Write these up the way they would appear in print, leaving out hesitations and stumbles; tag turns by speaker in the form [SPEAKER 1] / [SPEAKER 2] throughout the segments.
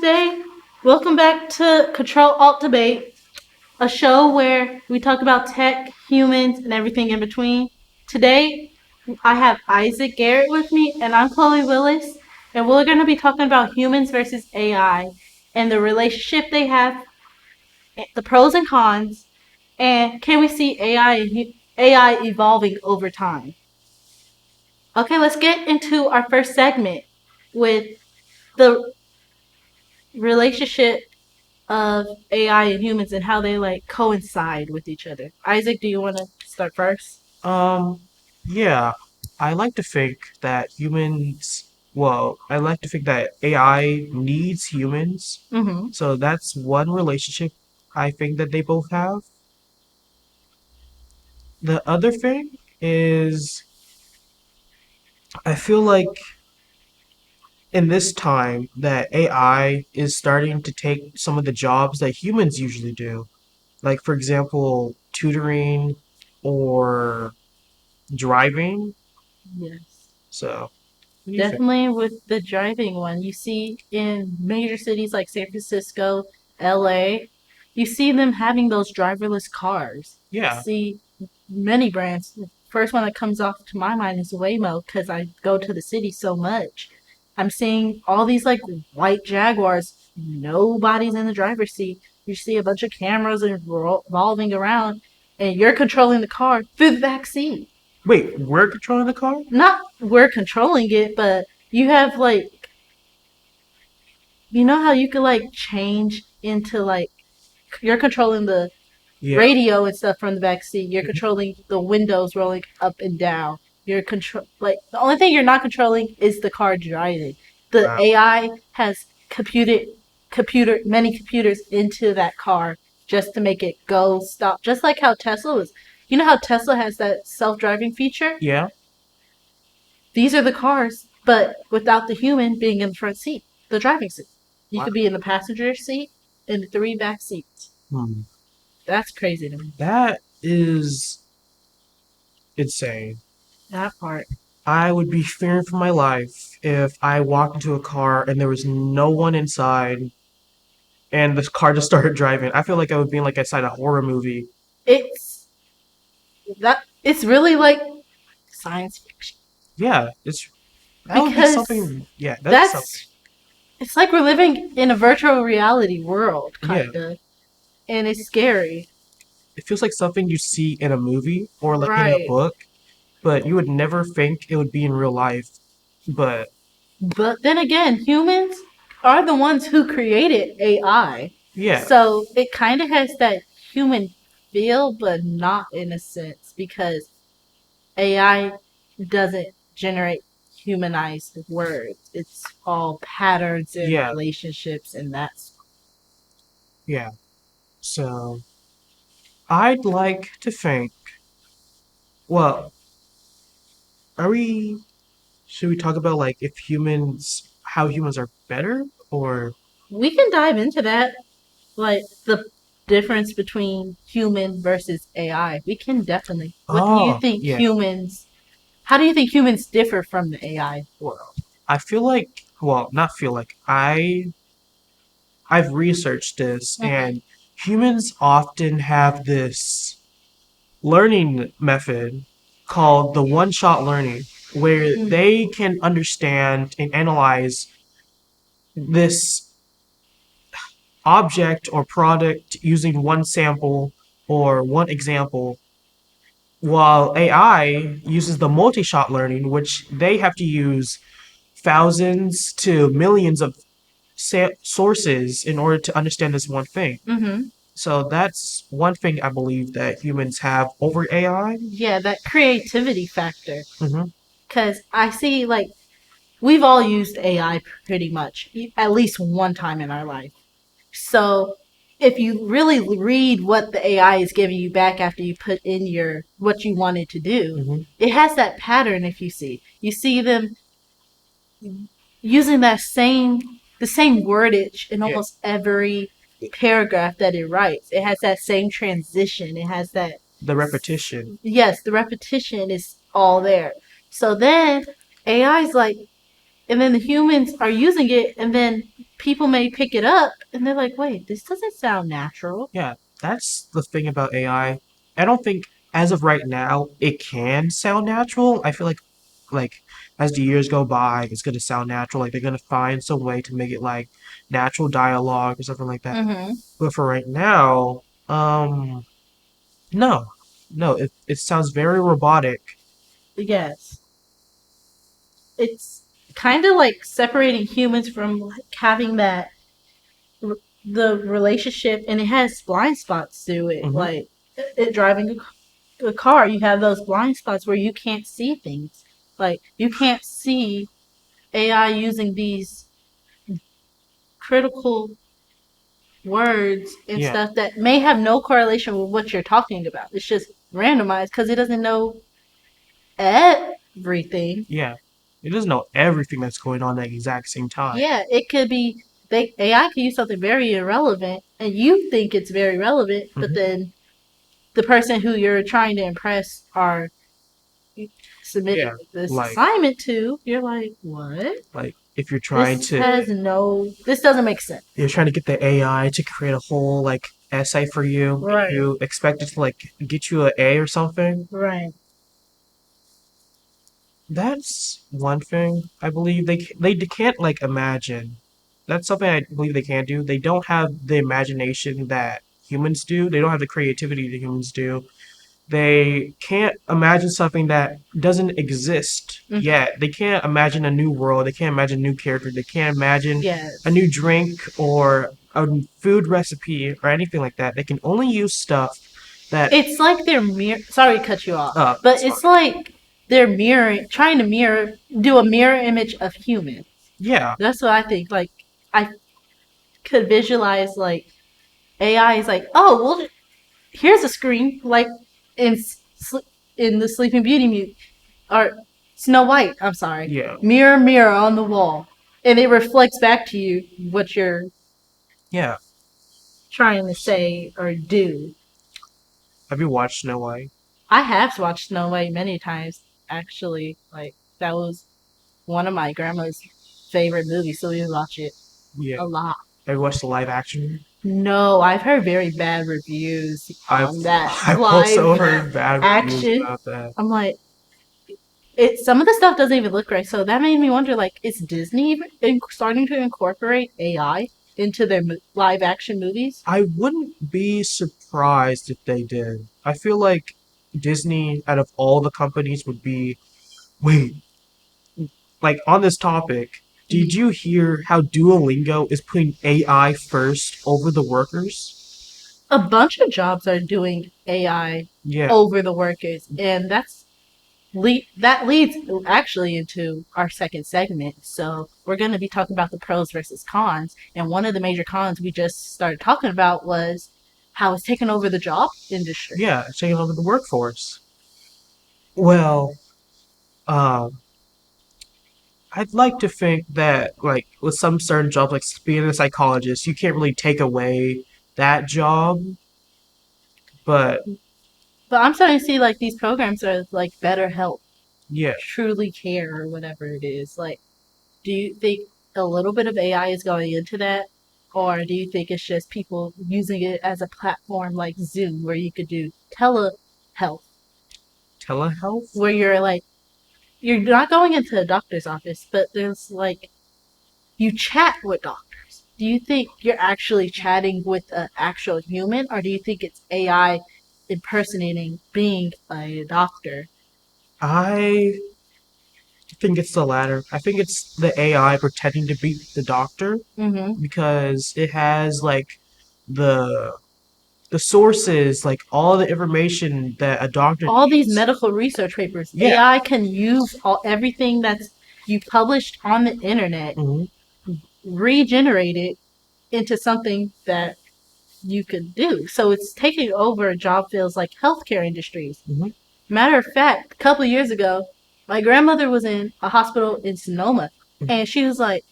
[SPEAKER 1] today. Welcome back to Control Alt Debate, a show where we talk about tech, humans, and everything in between. Today, I have Isaac Garrett with me, and I'm Chloe Willis, and we're going to be talking about humans versus AI and the relationship they have, the pros and cons, and can we see AI evolving over time? Okay, let's get into our first segment with the relationship of AI and humans and how they like coincide with each other. Isaac, do you want to start first?
[SPEAKER 2] Um, yeah, I like to think that I like to think that AI needs humans.
[SPEAKER 1] Mm-hmm.
[SPEAKER 2] So that's one relationship I think that they both have. The other thing is, I feel like in this time that AI is starting to take some of the jobs that humans usually do. Like, for example, tutoring or driving.
[SPEAKER 1] Yes.
[SPEAKER 2] So, what do you think?
[SPEAKER 1] Definitely with the driving one. You see in major cities like San Francisco, LA, you see them having those driverless cars. You
[SPEAKER 2] Yeah.
[SPEAKER 1] see many brands. The first one that comes off to my mind is Waymo because I go to the city so much. I'm seeing all these like white Jaguars. Nobody's in the driver's seat. You see a bunch of cameras and revolving around, and you're controlling the car through the back seat.
[SPEAKER 2] Wait, we're controlling the car?
[SPEAKER 1] Not we're controlling it, but you have like you know how you could like change into like you're controlling the
[SPEAKER 2] Yeah.
[SPEAKER 1] radio and stuff from the back seat. You're
[SPEAKER 2] Mhm.
[SPEAKER 1] controlling the windows rolling up and down. You're control like the only thing you're not controlling is the car driving. The
[SPEAKER 2] Wow.
[SPEAKER 1] AI has computer many computers into that car just to make it go stop. Just like how Tesla was. You know how Tesla has that self-driving feature?
[SPEAKER 2] Yeah.
[SPEAKER 1] These are the cars, but without the human being in the front seat, the driving seat. You
[SPEAKER 2] Wow.
[SPEAKER 1] could be in the passenger seat and the three back seats.
[SPEAKER 2] Hmm.
[SPEAKER 1] That's crazy to me.
[SPEAKER 2] That is insane.
[SPEAKER 1] That part.
[SPEAKER 2] I would be fearing for my life if I walked into a car and there was no one inside and this car just started driving. I feel like I would be like inside a horror movie.
[SPEAKER 1] It's it's really like science fiction
[SPEAKER 2] Yeah, that would be
[SPEAKER 1] because
[SPEAKER 2] something. Yeah, that's something.
[SPEAKER 1] that's it's like we're living in a virtual reality world,
[SPEAKER 2] Yeah,
[SPEAKER 1] kind of, and it's scary.
[SPEAKER 2] it feels like something you see in a movie or like in a
[SPEAKER 1] Right.
[SPEAKER 2] book, but you would never think it would be in real life. But
[SPEAKER 1] But then again, humans are the ones who created AI.
[SPEAKER 2] yeah,
[SPEAKER 1] So it kind of has that human feel, but not in a sense because AI doesn't generate humanized words. It's all patterns and
[SPEAKER 2] yeah,
[SPEAKER 1] relationships, and that's
[SPEAKER 2] yeah. So I'd like to think, well, are we, should we talk about like if how humans are better or,
[SPEAKER 1] we can dive into that, like the difference between human versus AI. We can definitely. What do you
[SPEAKER 2] oh,
[SPEAKER 1] think
[SPEAKER 2] yeah.
[SPEAKER 1] humans? How do you think humans differ from the AI world?
[SPEAKER 2] I feel like, well, not feel like, I've researched this
[SPEAKER 1] Mhm.
[SPEAKER 2] and humans often have this learning method called the one-shot learning where
[SPEAKER 1] Mm.
[SPEAKER 2] they can understand and analyze this object or product using one sample or one example, while AI uses the multi-shot learning, which they have to use thousands to millions of sources in order to understand this one thing.
[SPEAKER 1] Mhm.
[SPEAKER 2] So that's one thing I believe that humans have over AI.
[SPEAKER 1] Yeah, that creativity factor.
[SPEAKER 2] Hmm.
[SPEAKER 1] Because I see, like, we've all used AI pretty much at least one time in our life. So if you really read what the AI is giving you back after you put in your what you wanted to do,
[SPEAKER 2] Hmm.
[SPEAKER 1] it has that pattern. If you see them using the same wordage in
[SPEAKER 2] Yeah,
[SPEAKER 1] almost every paragraph that it writes. It has that same transition. It has that
[SPEAKER 2] the repetition.
[SPEAKER 1] yes, the repetition is all there. So then AI is like, and then the humans are using it, and then people may pick it up and they're like, wait, this doesn't sound natural.
[SPEAKER 2] Yeah, that's the thing about AI. I don't think as of right now it can sound natural. I feel like as the years go by, it's gonna sound natural. Like they're gonna find some way to make it like natural dialogue or something like that.
[SPEAKER 1] Mm-hmm.
[SPEAKER 2] But for right now, no, no, it sounds very robotic.
[SPEAKER 1] Yes. It's kind of like separating humans from like having that the relationship, and it has blind spots to it.
[SPEAKER 2] Hmm.
[SPEAKER 1] Like it driving a car, you have those blind spots where you can't see things. Like you can't see AI using these critical words and
[SPEAKER 2] Yeah,
[SPEAKER 1] stuff that may have no correlation with what you're talking about. It's just randomized because it doesn't know everything.
[SPEAKER 2] yeah. It doesn't know everything that's going on at the exact same time.
[SPEAKER 1] Yeah, it could be AI could use something very irrelevant and you think it's very relevant, but
[SPEAKER 2] Hmm.
[SPEAKER 1] then the person who you're trying to impress are
[SPEAKER 2] Yeah,
[SPEAKER 1] submitting this
[SPEAKER 2] like
[SPEAKER 1] assignment to, you're like, what?
[SPEAKER 2] like if you're trying
[SPEAKER 1] This
[SPEAKER 2] to
[SPEAKER 1] has no. This doesn't make sense.
[SPEAKER 2] you're trying to get the AI to create a whole like essay for you,
[SPEAKER 1] Right.
[SPEAKER 2] you expect it to like get you an A or something.
[SPEAKER 1] Right.
[SPEAKER 2] That's one thing I believe they can't like imagine. That's something I believe they can't do. They don't have the imagination that humans do. They don't have the creativity that humans do. They can't imagine something that doesn't exist
[SPEAKER 1] Mhm.
[SPEAKER 2] yet. They can't imagine a new world. They can't imagine new characters. They can't imagine
[SPEAKER 1] Yes.
[SPEAKER 2] a new drink or a food recipe or anything like that. They can only use stuff that
[SPEAKER 1] It's like they're Sorry to cut you off, but
[SPEAKER 2] it's
[SPEAKER 1] it's
[SPEAKER 2] fine.
[SPEAKER 1] like they're mirroring, trying to do a mirror image of humans.
[SPEAKER 2] Yeah,
[SPEAKER 1] That's what I think. Like I could visualize like AI is like, oh well, here's a screen like in in the Sleeping Beauty or Snow White. I'm sorry.
[SPEAKER 2] yeah,
[SPEAKER 1] Mirror, mirror on the wall, and it reflects back to you what you're
[SPEAKER 2] yeah.
[SPEAKER 1] trying to say or do.
[SPEAKER 2] Have you watched Snow White?
[SPEAKER 1] I have watched Snow White many times, actually. Like that was one of my grandma's favorite movies, so we watch it
[SPEAKER 2] Yeah.
[SPEAKER 1] a lot.
[SPEAKER 2] Have you watched the live action?
[SPEAKER 1] No, I've heard very bad reviews
[SPEAKER 2] I've
[SPEAKER 1] on that
[SPEAKER 2] I've
[SPEAKER 1] live
[SPEAKER 2] also heard bad reviews
[SPEAKER 1] action.
[SPEAKER 2] about that.
[SPEAKER 1] I'm like, some of the stuff doesn't even look right. So that made me wonder, like, is Disney starting to incorporate AI into their live action movies?
[SPEAKER 2] I wouldn't be surprised if they did. I feel like Disney, out of all the companies, would be. Wait, like on this topic, did you hear how Duolingo is putting AI first over the workers?
[SPEAKER 1] A bunch of jobs are doing AI
[SPEAKER 2] Yeah,
[SPEAKER 1] over the workers, and that leads actually into our second segment. So we're going to be talking about the pros versus cons, and one of the major cons we just started talking about was how it's taken over the job industry.
[SPEAKER 2] yeah, it's taking over the workforce. Well, um, I'd like to think that, like, with some certain jobs, like being a psychologist, you can't really take away that job. But
[SPEAKER 1] But I'm starting to see like these programs are like BetterHelp,
[SPEAKER 2] yeah,
[SPEAKER 1] Truly Care, or whatever it is. Like, do you think a little bit of AI is going into that? Or do you think it's just people using it as a platform like Zoom where you could do telehealth,
[SPEAKER 2] telehealth.
[SPEAKER 1] where you're not going into a doctor's office, but there's like you chat with doctors. Do you think you're actually chatting with an actual human, or do you think it's AI impersonating being a doctor?
[SPEAKER 2] I think it's the latter. I think it's the AI pretending to be the doctor
[SPEAKER 1] Mm-hmm.
[SPEAKER 2] because it has like the the sources, like all the information that a doctor
[SPEAKER 1] All these
[SPEAKER 2] needs.
[SPEAKER 1] medical research papers,
[SPEAKER 2] Yeah.
[SPEAKER 1] AI can use everything that's you published on the internet,
[SPEAKER 2] Hmm.
[SPEAKER 1] regenerate it into something that you could do. So it's taking over job fields like healthcare industries.
[SPEAKER 2] Hmm.
[SPEAKER 1] Matter of fact, a couple of years ago, my grandmother was in a hospital in Sonoma, and she was like,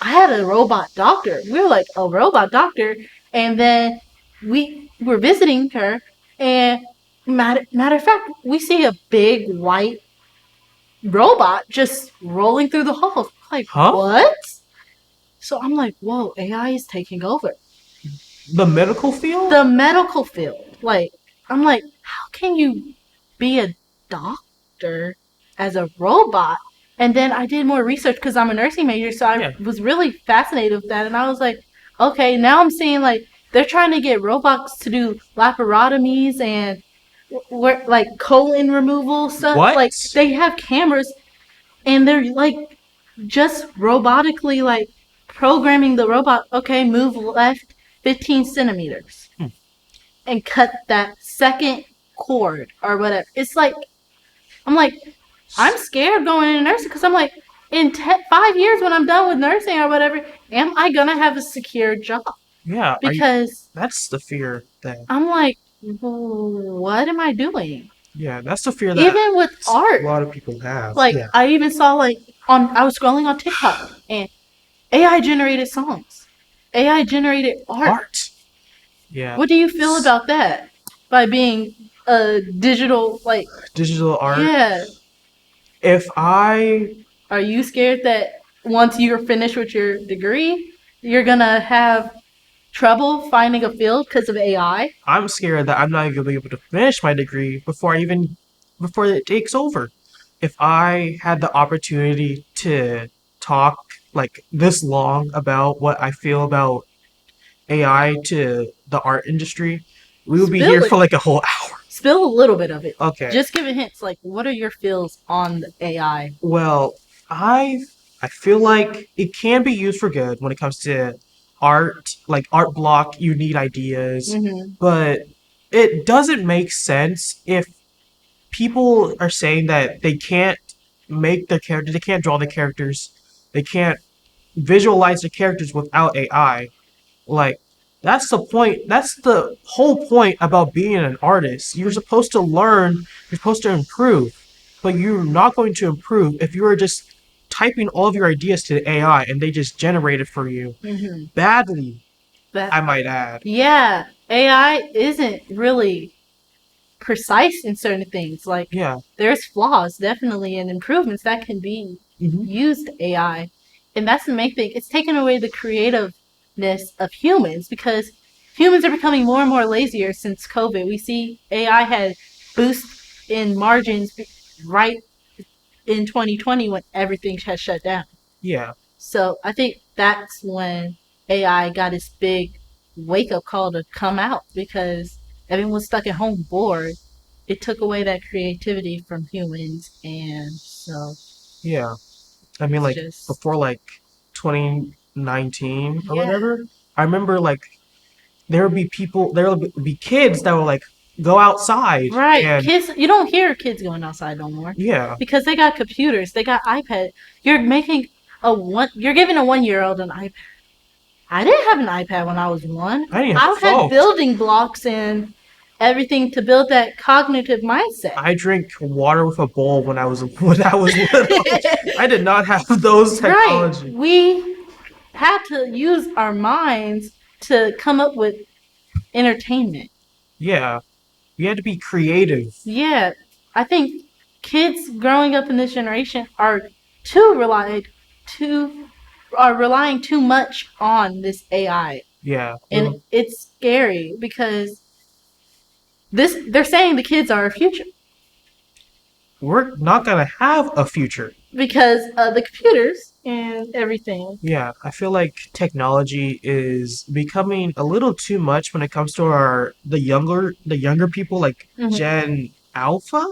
[SPEAKER 1] I had a robot doctor. We were like, a robot doctor? And then we were visiting her, and matter of fact, we see a big white robot just rolling through the halls. Like,
[SPEAKER 2] Huh?
[SPEAKER 1] what? So I'm like, whoa, AI is taking over.
[SPEAKER 2] The medical field?
[SPEAKER 1] The medical field. Like, I'm like, how can you be a doctor as a robot? And then I did more research because I'm a nursing major, so I
[SPEAKER 2] Yeah.
[SPEAKER 1] was really fascinated with that. And I was like, okay, now I'm seeing like they're trying to get robots to do laparotomies and like colon removal stuff.
[SPEAKER 2] What?
[SPEAKER 1] Like they have cameras and they're like just robotically like programming the robot. Okay, move left 15 centimeters
[SPEAKER 2] Hmm.
[SPEAKER 1] and cut that second cord or whatever. It's like I'm like I'm scared going into nursing because I'm like in 5 years when I'm done with nursing or whatever, am I gonna have a secure job?
[SPEAKER 2] Yeah.
[SPEAKER 1] Because
[SPEAKER 2] That's the fear that.
[SPEAKER 1] I'm like, what am I doing?
[SPEAKER 2] Yeah, that's the fear that
[SPEAKER 1] Even with art,
[SPEAKER 2] a lot of people have.
[SPEAKER 1] like
[SPEAKER 2] Yeah.
[SPEAKER 1] I even saw like I was scrolling on TikTok and AI generated songs, AI generated art.
[SPEAKER 2] Art. Yeah.
[SPEAKER 1] What do you feel about that? By being a digital like
[SPEAKER 2] digital art?
[SPEAKER 1] Yeah.
[SPEAKER 2] If I
[SPEAKER 1] Are you scared that once you're finished with your degree, you're gonna have trouble finding a field because of AI?
[SPEAKER 2] I'm scared that I'm not even gonna be able to finish my degree before it takes over. If I had the opportunity to talk like this long about what I feel about AI to the art industry, we would be
[SPEAKER 1] Spill
[SPEAKER 2] here
[SPEAKER 1] it.
[SPEAKER 2] for like a whole hour.
[SPEAKER 1] Spill a little bit of it.
[SPEAKER 2] Okay.
[SPEAKER 1] Just give it hints. Like, what are your feels on the AI?
[SPEAKER 2] Well, I feel like it can be used for good when it comes to art, like art block, you need ideas,
[SPEAKER 1] Mm-hmm.
[SPEAKER 2] but it doesn't make sense if people are saying that they can't make their character, they can't draw the characters, they can't visualize the characters without AI. Like, that's the point. That's the whole point about being an artist. You're supposed to learn, you're supposed to improve, but you're not going to improve if you are just typing all of your ideas to the AI and they just generate it for you.
[SPEAKER 1] Mm-hmm.
[SPEAKER 2] Badly,
[SPEAKER 1] That,
[SPEAKER 2] I might add.
[SPEAKER 1] yeah, AI isn't really precise in certain things. Like,
[SPEAKER 2] Yeah.
[SPEAKER 1] there's flaws, definitely, and improvements that can be used AI. And that's the main thing. It's taken away the creativeness of humans because humans are becoming more and more lazier since COVID. We see AI had boosts in margins right in 2020 when everything has shut down.
[SPEAKER 2] Yeah.
[SPEAKER 1] So I think that's when AI got its big wake up call to come out because everyone was stuck at home bored. It took away that creativity from humans, and so
[SPEAKER 2] Yeah. I mean, like,
[SPEAKER 1] just
[SPEAKER 2] before, like, 2019 or
[SPEAKER 1] yeah,
[SPEAKER 2] whatever, I remember, like, there would be kids that would, like, go outside
[SPEAKER 1] right.
[SPEAKER 2] and,
[SPEAKER 1] Kids, you don't hear kids going outside no more
[SPEAKER 2] yeah.
[SPEAKER 1] because they got computers, they got iPad. You're giving a 1 year old an iPad. I didn't have an iPad when I was one.
[SPEAKER 2] I didn't
[SPEAKER 1] I
[SPEAKER 2] have a
[SPEAKER 1] had
[SPEAKER 2] phone.
[SPEAKER 1] building blocks and everything to build that cognitive mindset.
[SPEAKER 2] I drank water with a bowl when I was little. I did not have those
[SPEAKER 1] Right.
[SPEAKER 2] technology.
[SPEAKER 1] We had to use our minds to come up with entertainment.
[SPEAKER 2] Yeah. You had to be creative.
[SPEAKER 1] Yeah. I think kids growing up in this generation are relying too much on this AI.
[SPEAKER 2] Yeah.
[SPEAKER 1] And it's scary because they're saying the kids are our future.
[SPEAKER 2] We're not gonna have a future.
[SPEAKER 1] Because of the computers and everything.
[SPEAKER 2] Yeah, I feel like technology is becoming a little too much when it comes to the younger people, like Gen Alpha,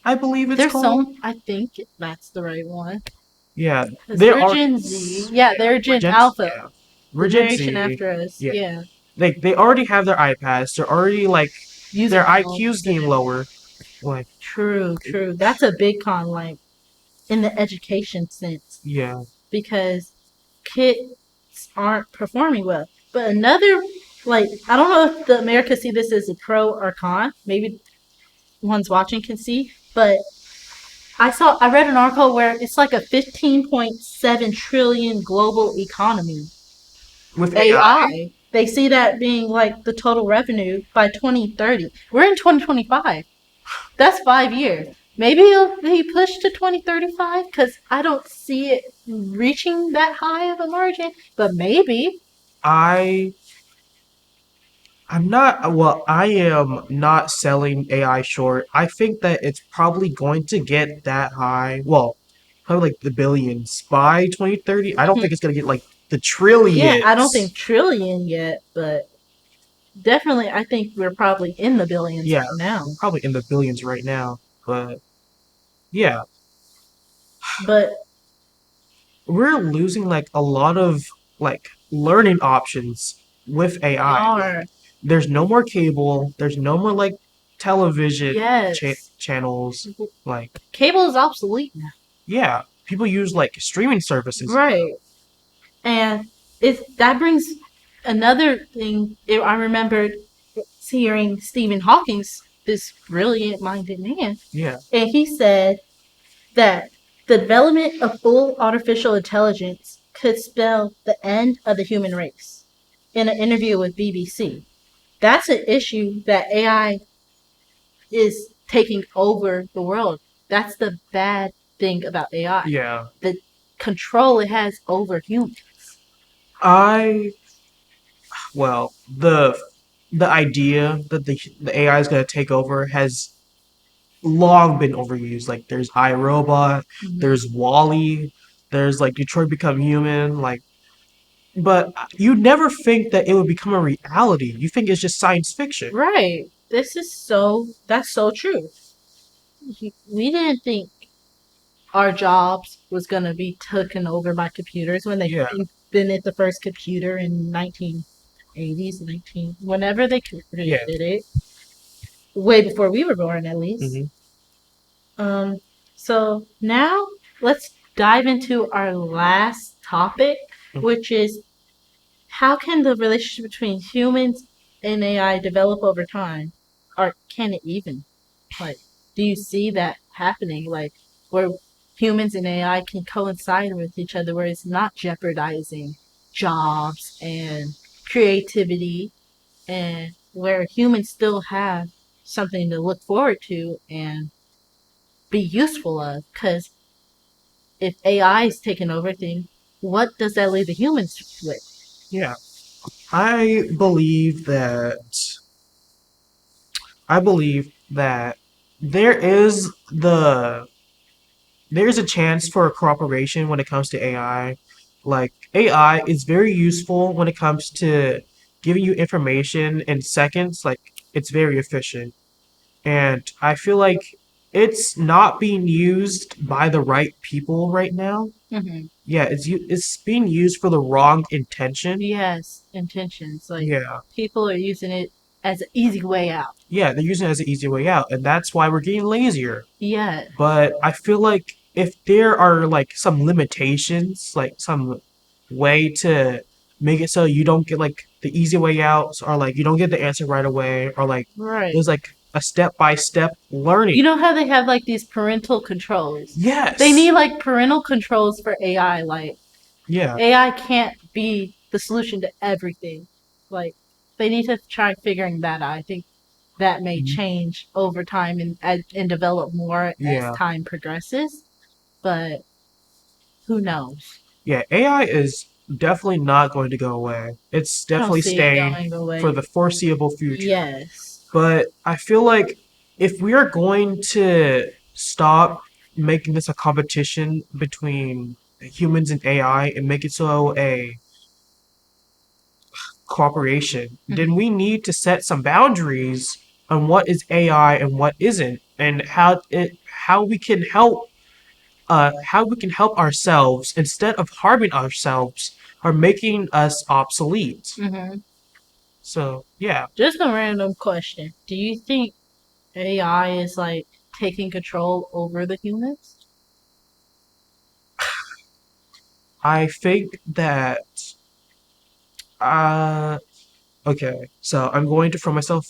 [SPEAKER 2] I believe it's
[SPEAKER 1] There's
[SPEAKER 2] called.
[SPEAKER 1] some, I think that's the right one.
[SPEAKER 2] Yeah,
[SPEAKER 1] 'Cause
[SPEAKER 2] they
[SPEAKER 1] we're
[SPEAKER 2] are.
[SPEAKER 1] Gen Z. Yeah, they're Gen
[SPEAKER 2] Yeah,
[SPEAKER 1] Alpha.
[SPEAKER 2] we're
[SPEAKER 1] The
[SPEAKER 2] Gen
[SPEAKER 1] generation
[SPEAKER 2] Z.
[SPEAKER 1] after us.
[SPEAKER 2] Yeah.
[SPEAKER 1] Yeah.
[SPEAKER 2] They already have their iPads. They're already like
[SPEAKER 1] Using
[SPEAKER 2] their
[SPEAKER 1] phones.
[SPEAKER 2] IQ's getting lower. Like,
[SPEAKER 1] True. That's a big con, like in the education sense,
[SPEAKER 2] yeah,
[SPEAKER 1] because kids aren't performing well. But another, like, I don't know if the America see this as a pro or con. Maybe ones watching can see, but I read an article where it's like a 15.7 trillion global economy.
[SPEAKER 2] with AI.
[SPEAKER 1] AI. They see that being like the total revenue by 2030. We're in 2025. That's 5 years. Maybe it'll be pushed to 2035 because I don't see it reaching that high of a margin, but maybe.
[SPEAKER 2] I I'm not, well, I am not selling AI short. I think that it's probably going to get that high. Well, probably like the billions by 2030. I don't think it's going to get like the
[SPEAKER 1] Yeah, I don't think
[SPEAKER 2] trillions.
[SPEAKER 1] trillion yet, but definitely I think we're probably in the billions
[SPEAKER 2] Yeah,
[SPEAKER 1] right now.
[SPEAKER 2] we're probably in the billions right now. But yeah,
[SPEAKER 1] But
[SPEAKER 2] we're losing like a lot of like learning options with
[SPEAKER 1] we
[SPEAKER 2] AI.
[SPEAKER 1] are.
[SPEAKER 2] There's no more cable. There's no more like television
[SPEAKER 1] Yes.
[SPEAKER 2] channels. Like,
[SPEAKER 1] Cable is obsolete now.
[SPEAKER 2] yeah, people use like streaming services.
[SPEAKER 1] Right. And that brings another thing. I remembered hearing Stephen Hawking's, this brilliant minded man,
[SPEAKER 2] Yeah,
[SPEAKER 1] and he said that the development of full artificial intelligence could spell the end of the human race in an interview with BBC. That's an issue that AI is taking over the world. That's the bad thing about AI.
[SPEAKER 2] yeah.
[SPEAKER 1] The control it has over humans.
[SPEAKER 2] I well, the idea that the AI is going to take over has long been overused. Like there's iRobot, there's Wally, there's like Detroit Become Human, like but you never think that it would become a reality. You think it's just science fiction.
[SPEAKER 1] Right. That's so true. We didn't think our jobs was going to be taken over by computers when they
[SPEAKER 2] Yeah.
[SPEAKER 1] invented the first computer in 1980s, 19, whenever they
[SPEAKER 2] Yeah.
[SPEAKER 1] created it, way before we were born at least.
[SPEAKER 2] Hmm.
[SPEAKER 1] Um, so now let's dive into our last topic, which is how can the relationship between humans and AI develop over time? Or can it even? Like, do you see that happening? Like, where humans and AI can coincide with each other, where it's not jeopardizing jobs and creativity, and where humans still have something to look forward to and be useful of? Because if AI is taking over things, what does that leave the humans with?
[SPEAKER 2] Yeah. I believe that I believe that there is there's a chance for cooperation when it comes to AI. Like AI is very useful when it comes to giving you information in seconds. Like it's very efficient. And I feel like it's not being used by the right people right now.
[SPEAKER 1] Mm-hmm.
[SPEAKER 2] Yeah, it's being used for the wrong intention.
[SPEAKER 1] Yes, intentions. Like
[SPEAKER 2] Yeah.
[SPEAKER 1] people are using it as an easy way out.
[SPEAKER 2] Yeah, they're using it as an easy way out, and that's why we're getting lazier.
[SPEAKER 1] Yeah.
[SPEAKER 2] But I feel like if there are like some limitations, like some way to make it so you don't get like the easy way out, or like you don't get the answer right away, or like
[SPEAKER 1] Right.
[SPEAKER 2] there's like a step by step learning.
[SPEAKER 1] You know how they have like these parental controls?
[SPEAKER 2] Yes.
[SPEAKER 1] They need like parental controls for AI. Like
[SPEAKER 2] Yeah.
[SPEAKER 1] AI can't be the solution to everything. Like they need to try figuring that out. I think that may
[SPEAKER 2] Mhm.
[SPEAKER 1] change over time and develop more as
[SPEAKER 2] Yeah.
[SPEAKER 1] time progresses. But who knows?
[SPEAKER 2] Yeah, AI is definitely not going to go away. It's
[SPEAKER 1] I don't
[SPEAKER 2] definitely
[SPEAKER 1] see it
[SPEAKER 2] staying
[SPEAKER 1] going
[SPEAKER 2] for
[SPEAKER 1] away.
[SPEAKER 2] the foreseeable future.
[SPEAKER 1] Yes.
[SPEAKER 2] But I feel like if we are going to stop making this a competition between humans and AI and make it so a cooperation, then we need to set some boundaries on what is AI and what isn't, and how we can help ourselves instead of harming ourselves or making us obsolete.
[SPEAKER 1] Mm-hmm.
[SPEAKER 2] So yeah,
[SPEAKER 1] Just a random question. Do you think AI is like taking control over the humans?
[SPEAKER 2] I think that uh okay, so I'm going to throw myself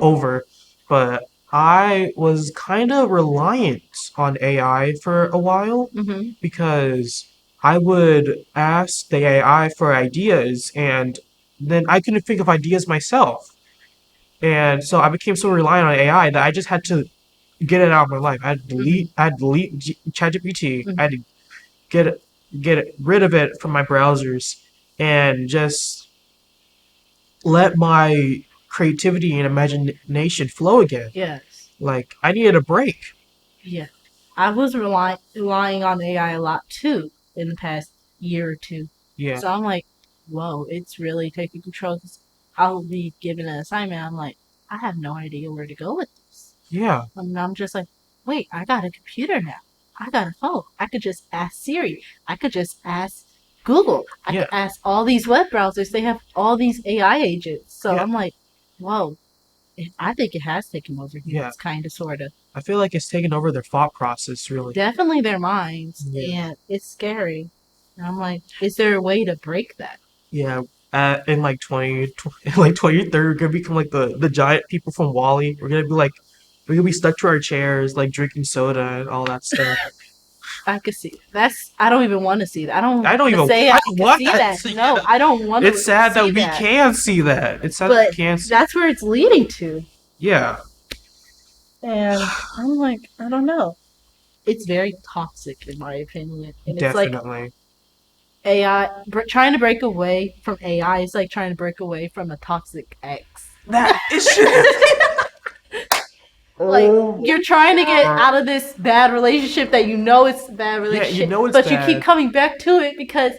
[SPEAKER 2] over, but I was kind of reliant on AI for a while
[SPEAKER 1] Mm-hmm.
[SPEAKER 2] because I would ask the AI for ideas and then I couldn't think of ideas myself. And so I became so reliant on AI that I just had to get it out of my life.
[SPEAKER 1] Mhm.
[SPEAKER 2] I'd delete ChatGPT.
[SPEAKER 1] Mhm.
[SPEAKER 2] I'd get it, rid of it from my browsers and just let my creativity and imagination flow again.
[SPEAKER 1] Yes.
[SPEAKER 2] Like I needed a break.
[SPEAKER 1] Yeah. I was relying on AI a lot too in the past year or two.
[SPEAKER 2] Yeah,
[SPEAKER 1] So I'm like, whoa, it's really taking control. 'Cause I'll be given an assignment. I'm like, I have no idea where to go with this.
[SPEAKER 2] yeah,
[SPEAKER 1] And I'm just like, wait, I got a computer now. I got a phone. I could just ask Siri. I could just ask Google. I
[SPEAKER 2] yeah,
[SPEAKER 1] could ask all these web browsers. They have all these AI agents. So
[SPEAKER 2] yeah,
[SPEAKER 1] I'm like, whoa, I think it has taken over
[SPEAKER 2] yeah.
[SPEAKER 1] humans, kind of, sort of.
[SPEAKER 2] I feel like it's taken over their thought process, really.
[SPEAKER 1] Definitely their minds,
[SPEAKER 2] Yeah,
[SPEAKER 1] and it's scary. And I'm like, is there a way to break that?
[SPEAKER 2] yeah. In like in like 2030, we're gonna become like the giant people from Wall-E. We're gonna be stuck to our chairs, like drinking soda and all that stuff.
[SPEAKER 1] I could see that's. I don't even want to see that. I don't
[SPEAKER 2] I don't
[SPEAKER 1] want to
[SPEAKER 2] even.
[SPEAKER 1] say I
[SPEAKER 2] I don't
[SPEAKER 1] could
[SPEAKER 2] want
[SPEAKER 1] see
[SPEAKER 2] that.
[SPEAKER 1] that. No, I don't want
[SPEAKER 2] It's
[SPEAKER 1] to
[SPEAKER 2] sad
[SPEAKER 1] see
[SPEAKER 2] that we
[SPEAKER 1] that.
[SPEAKER 2] can see that. It's sad that we
[SPEAKER 1] But
[SPEAKER 2] can see.
[SPEAKER 1] that's where it's leading to,
[SPEAKER 2] Yeah,
[SPEAKER 1] and I'm like, I don't know. It's very toxic, in my opinion, and it's like
[SPEAKER 2] definitely.
[SPEAKER 1] AI trying to break away from AI is like trying to break away from a toxic ex.
[SPEAKER 2] That is true.
[SPEAKER 1] Like
[SPEAKER 2] Oh
[SPEAKER 1] you're
[SPEAKER 2] my
[SPEAKER 1] trying to get
[SPEAKER 2] god.
[SPEAKER 1] out of this bad relationship that you know it's a bad
[SPEAKER 2] Yeah, you
[SPEAKER 1] relationship,
[SPEAKER 2] know it's
[SPEAKER 1] but you keep
[SPEAKER 2] bad.
[SPEAKER 1] coming back to it because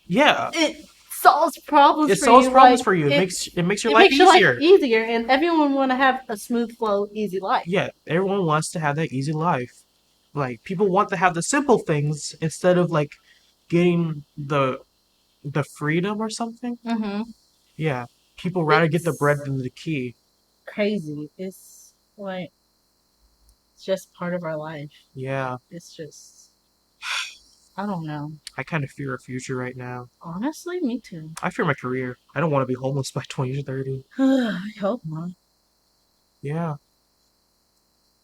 [SPEAKER 2] Yeah,
[SPEAKER 1] it solves problems
[SPEAKER 2] it
[SPEAKER 1] for
[SPEAKER 2] solves
[SPEAKER 1] you.
[SPEAKER 2] problems
[SPEAKER 1] Like
[SPEAKER 2] for you.
[SPEAKER 1] it,
[SPEAKER 2] It makes your
[SPEAKER 1] it
[SPEAKER 2] life
[SPEAKER 1] makes your life
[SPEAKER 2] easier.
[SPEAKER 1] easier, and everyone want to have a smooth flow, easy life.
[SPEAKER 2] Yeah, everyone wants to have that easy life. Like people want to have the simple things instead of like getting the freedom or something.
[SPEAKER 1] Mm-hmm.
[SPEAKER 2] Yeah, people rather get the bread
[SPEAKER 1] It's
[SPEAKER 2] than the key.
[SPEAKER 1] crazy. It's like it's just part of our life.
[SPEAKER 2] Yeah,
[SPEAKER 1] It's just I don't know.
[SPEAKER 2] I kind of fear our future right now.
[SPEAKER 1] Honestly, me too.
[SPEAKER 2] I fear my career. I don't want to be homeless by 2030.
[SPEAKER 1] I hope not.
[SPEAKER 2] Yeah.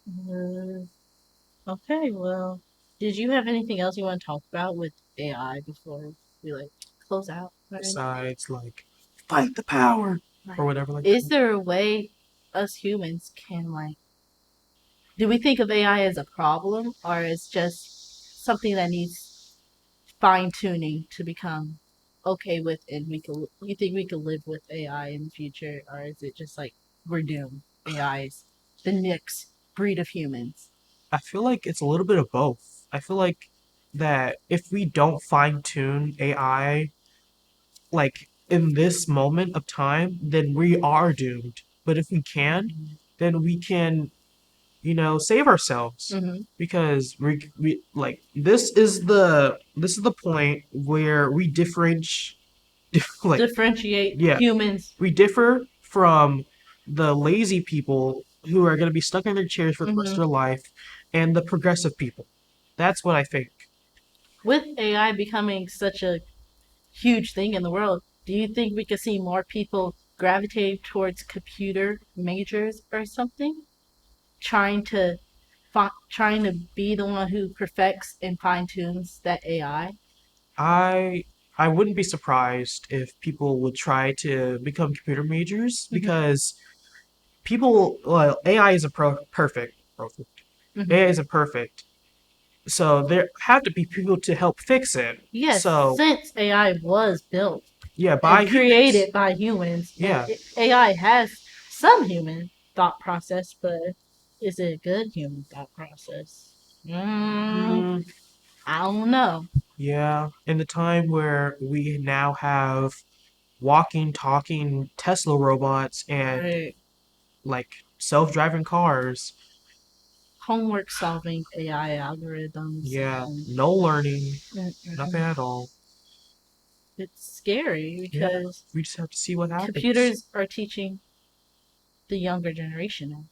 [SPEAKER 1] Uh, Okay, well, did you have anything else you want to talk about with AI before we like close out or anything?
[SPEAKER 2] Besides, like, fight the power or
[SPEAKER 1] Like,
[SPEAKER 2] whatever like
[SPEAKER 1] is
[SPEAKER 2] that.
[SPEAKER 1] there a way us humans can like do we think of AI as a problem or as just something that needs fine tuning to become okay with and we can you think we could live with AI in the future or is it just like we're doomed? AI is the next breed of humans.
[SPEAKER 2] I feel like it's a little bit of both. I feel like that if we don't fine tune AI, like in this moment of time, then we are doomed. But if we can, then we can, save ourselves
[SPEAKER 1] Mm-hmm.
[SPEAKER 2] because we like this is the point where we differentiate like
[SPEAKER 1] Differentiate
[SPEAKER 2] yeah,
[SPEAKER 1] humans.
[SPEAKER 2] we differ from the lazy people who are going to be stuck in their chairs for the rest
[SPEAKER 1] Mm-hmm.
[SPEAKER 2] of their life and the progressive people. That's what I think.
[SPEAKER 1] With AI becoming such a huge thing in the world, do you think we could see more people gravitate towards computer majors or something, trying to trying to be the one who perfects and fine tunes that AI?
[SPEAKER 2] I I wouldn't be surprised if people would try to become computer majors
[SPEAKER 1] Mm-hmm.
[SPEAKER 2] because well, AI isn't perfect.
[SPEAKER 1] Mm-hmm.
[SPEAKER 2] AI isn't perfect. So there have to be people to help fix it.
[SPEAKER 1] Yes,
[SPEAKER 2] So
[SPEAKER 1] since AI was built
[SPEAKER 2] yeah, by
[SPEAKER 1] and
[SPEAKER 2] humans.
[SPEAKER 1] created by humans, and
[SPEAKER 2] Yeah.
[SPEAKER 1] AI has some human thought process, but is it a good human thought process?
[SPEAKER 2] Mm,
[SPEAKER 1] I don't know.
[SPEAKER 2] yeah. In the time where we now have walking, talking Tesla robots and
[SPEAKER 1] Right.
[SPEAKER 2] like self-driving cars.
[SPEAKER 1] Homework solving AI algorithms
[SPEAKER 2] Yeah,
[SPEAKER 1] and
[SPEAKER 2] no learning, nothing
[SPEAKER 1] mm-mm.
[SPEAKER 2] at all.
[SPEAKER 1] It's scary
[SPEAKER 2] Yeah,
[SPEAKER 1] because
[SPEAKER 2] we just have to see what happens.
[SPEAKER 1] computers are teaching the younger generation now.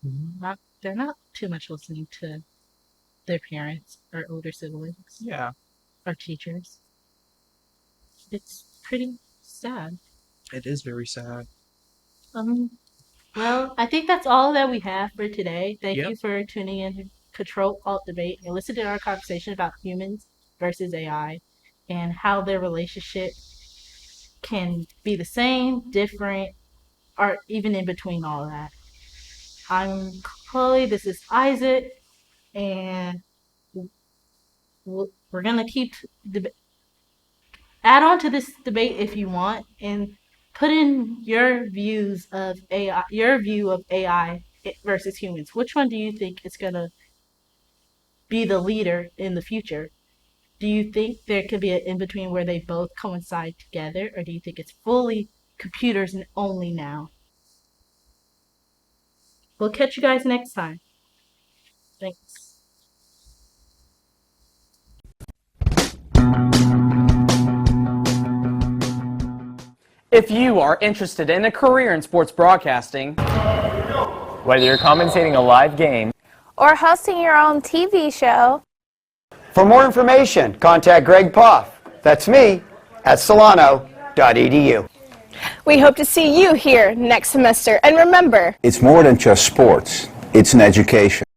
[SPEAKER 2] Mhm.
[SPEAKER 1] Not they're not too much listening to their parents or older siblings
[SPEAKER 2] Yeah,
[SPEAKER 1] or teachers. It's pretty sad.
[SPEAKER 2] it is very sad.
[SPEAKER 1] Um well, I think that's all that we have for today. Thank
[SPEAKER 2] Yep.
[SPEAKER 1] you for tuning in to Control Alt Debate and listen to our conversation about humans versus AI and how their relationship can be the same, different, or even in between all that. I'm Chloe, this is Isaac, and we're gonna keep add on to this debate if you want, and put in your views of AI, your view of AI versus humans. Which one do you think is gonna be the leader in the future? Do you think there could be an in between where they both coincide together, or do you think it's fully computers and only now? We'll catch you guys next time. Thanks.
[SPEAKER 3] If you are interested in a career in sports broadcasting,
[SPEAKER 4] whether you're commentating a live game
[SPEAKER 5] or hosting your own TV show.
[SPEAKER 6] For more information, contact Greg Poff. That's me at solano.edu.
[SPEAKER 5] We hope to see you here next semester. And remember,
[SPEAKER 7] it's more than just sports. It's an education.